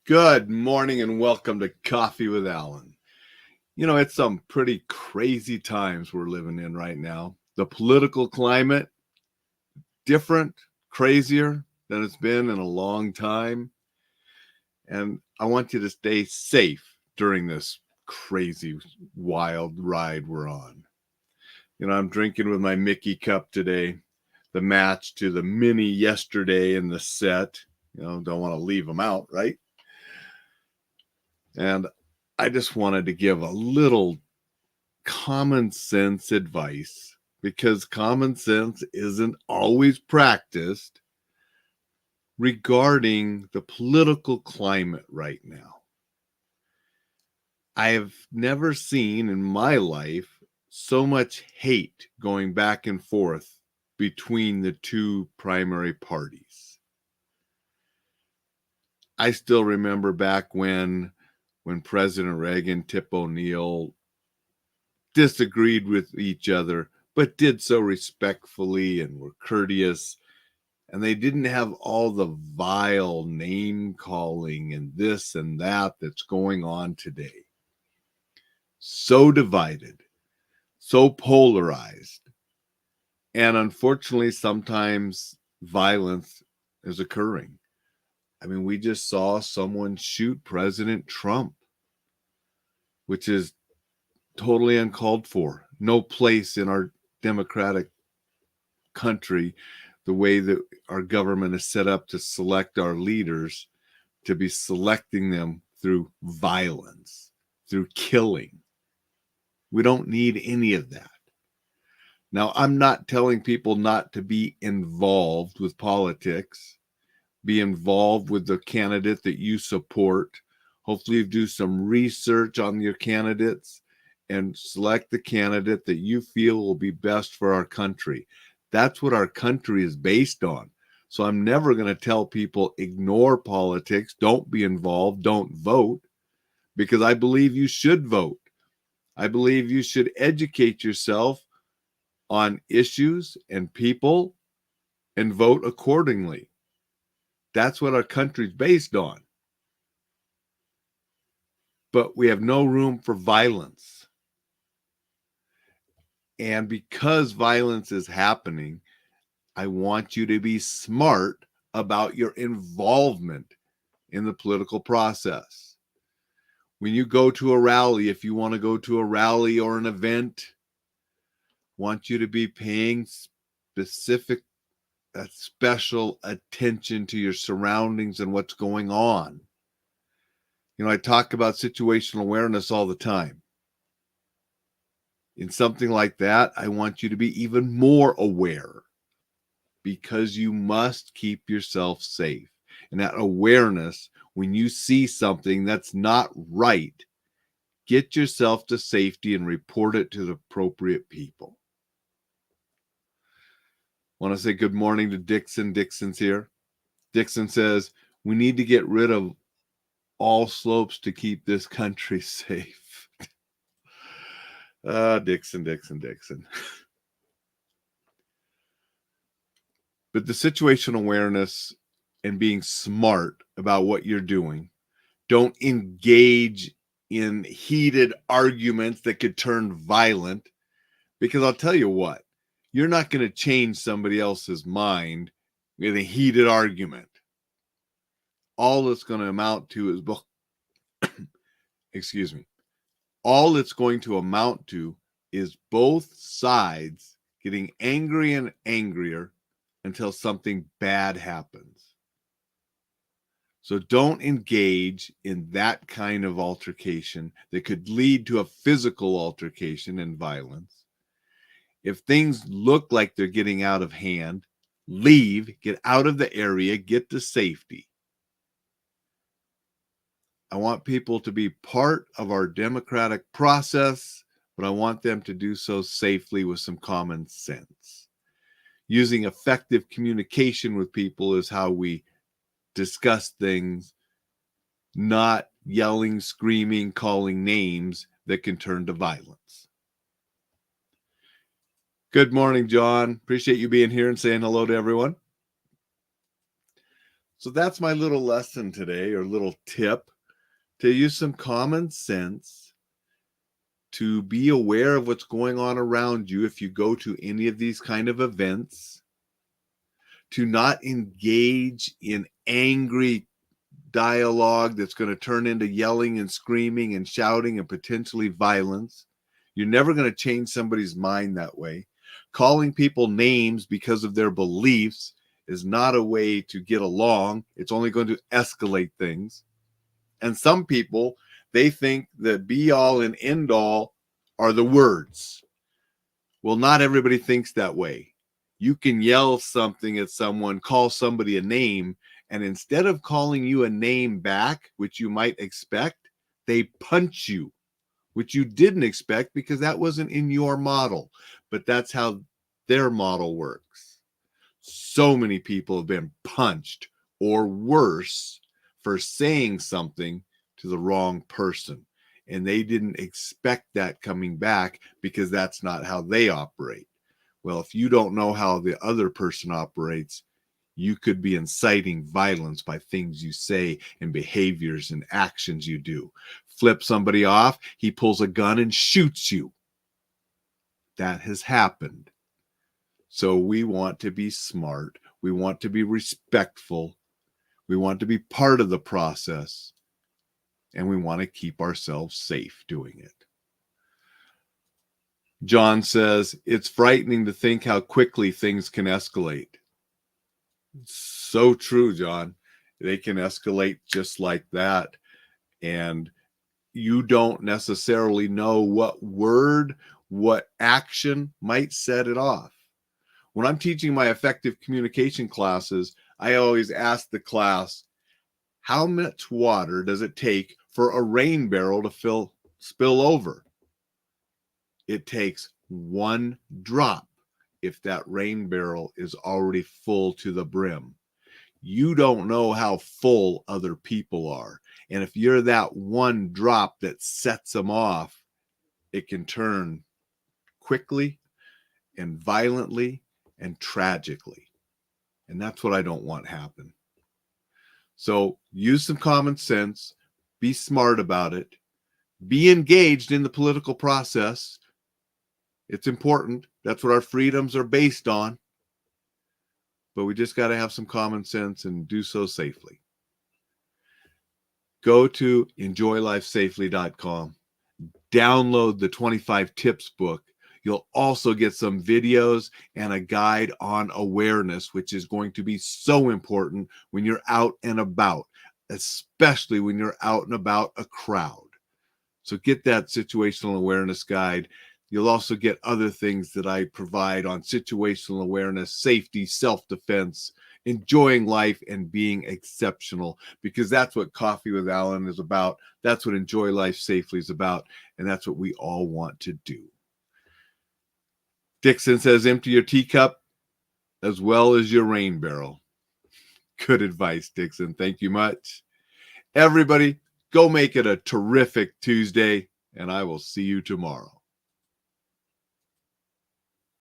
Good morning and welcome to Coffee with Alain. It's some pretty crazy times we're living in right now. The political climate, different, crazier than it's been in a long time. And I want you to stay safe during this crazy, wild ride we're on. I'm drinking with my Mickey cup today, the match to the mini yesterday in the set. Don't want to leave them out, right? And I just wanted to give a little common sense advice because common sense isn't always practiced regarding the political climate right now. I have never seen in my life so much hate going back and forth between the two primary parties. I still remember back when President Reagan, Tip O'Neill disagreed with each other, but did so respectfully and were courteous. And they didn't have all the vile name calling and this and that that's going on today. So divided, so polarized. And unfortunately, sometimes violence is occurring. I mean, we just saw someone shoot President Trump, which is totally uncalled for. No place in our democratic country, the way that our government is set up to select our leaders, to be selecting them through violence, through killing. We don't need any of that. Now, I'm not telling people not to be involved with politics, be involved with the candidate that you support. Hopefully, you do some research on your candidates and select the candidate that you feel will be best for our country. That's what our country is based on. So I'm never going to tell people ignore politics, don't be involved, don't vote, because I believe you should vote. I believe you should educate yourself on issues and people and vote accordingly. That's what our country's based on. But we have no room for violence. And because violence is happening, I want you to be smart about your involvement in the political process. When you go to a rally, if you want to go to a rally or an event, I want you to be paying special attention to your surroundings and what's going on. I talk about situational awareness all the time. In something like that, I want you to be even more aware because you must keep yourself safe. And that awareness, when you see something that's not right, get yourself to safety and report it to the appropriate people. I want to say good morning to Dixon. Dixon's here. Dixon says, we need to get rid of all slopes to keep this country safe. Dixon. But the situational awareness and being smart about what you're doing, don't engage in heated arguments that could turn violent, because I'll tell you what, you're not going to change somebody else's mind with a heated argument. All it's going to amount to is, excuse me, all it's going to amount to is both sides getting angry and angrier until something bad happens. So don't engage in that kind of altercation that could lead to a physical altercation and violence. If things look like they're getting out of hand, leave, get out of the area, get to safety. I want people to be part of our democratic process, but I want them to do so safely with some common sense. Using effective communication with people is how we discuss things, not yelling, screaming, calling names that can turn to violence. Good morning, John. Appreciate you being here and saying hello to everyone. So that's my little lesson today, or little tip, to use some common sense, to be aware of what's going on around you if you go to any of these kind of events, to not engage in angry dialogue that's going to turn into yelling and screaming and shouting and potentially violence. You're never going to change somebody's mind that way. Calling people names because of their beliefs is not a way to get along. It's only going to escalate things. And some people, they think the be all and end all are the words. Well, not everybody thinks that way. You can yell something at someone, call somebody a name, and instead of calling you a name back, which you might expect, they punch you, which you didn't expect because that wasn't in your model. But that's how their model works. So many people have been punched, or worse, for saying something to the wrong person. And they didn't expect that coming back because that's not how they operate. Well, if you don't know how the other person operates, you could be inciting violence by things you say and behaviors and actions you do. Flip somebody off, he pulls a gun and shoots you. That has happened. So we want to be smart. We want to be respectful. We want to be part of the process. And we want to keep ourselves safe doing it. John says, it's frightening to think how quickly things can escalate. So true, John. They can escalate just like that. And you don't necessarily know what word, what action might set it off. When I'm teaching my effective communication classes, I always ask the class, how much water does it take for a rain barrel to spill over? It takes one drop if that rain barrel is already full to the brim. You don't know how full other people are. And if you're that one drop that sets them off, it can turn quickly and violently and tragically. And that's what I don't want happen. So use some common sense, be smart about it, be engaged in the political process. It's important. That's what our freedoms are based on. But we just got to have some common sense and do so safely. Go to enjoylifesafely.com. Download the 25 tips book. You'll also get some videos and a guide on awareness, which is going to be so important when you're out and about, especially when you're out and about a crowd. So get that situational awareness guide. You'll also get other things that I provide on situational awareness, safety, self-defense, enjoying life, and being exceptional, because that's what Coffee with Alain is about. That's what Enjoy Life Safely is about. And that's what we all want to do. Dixon says, empty your teacup as well as your rain barrel. Good advice, Dixon. Thank you much. Everybody, go make it a terrific Tuesday, and I will see you tomorrow.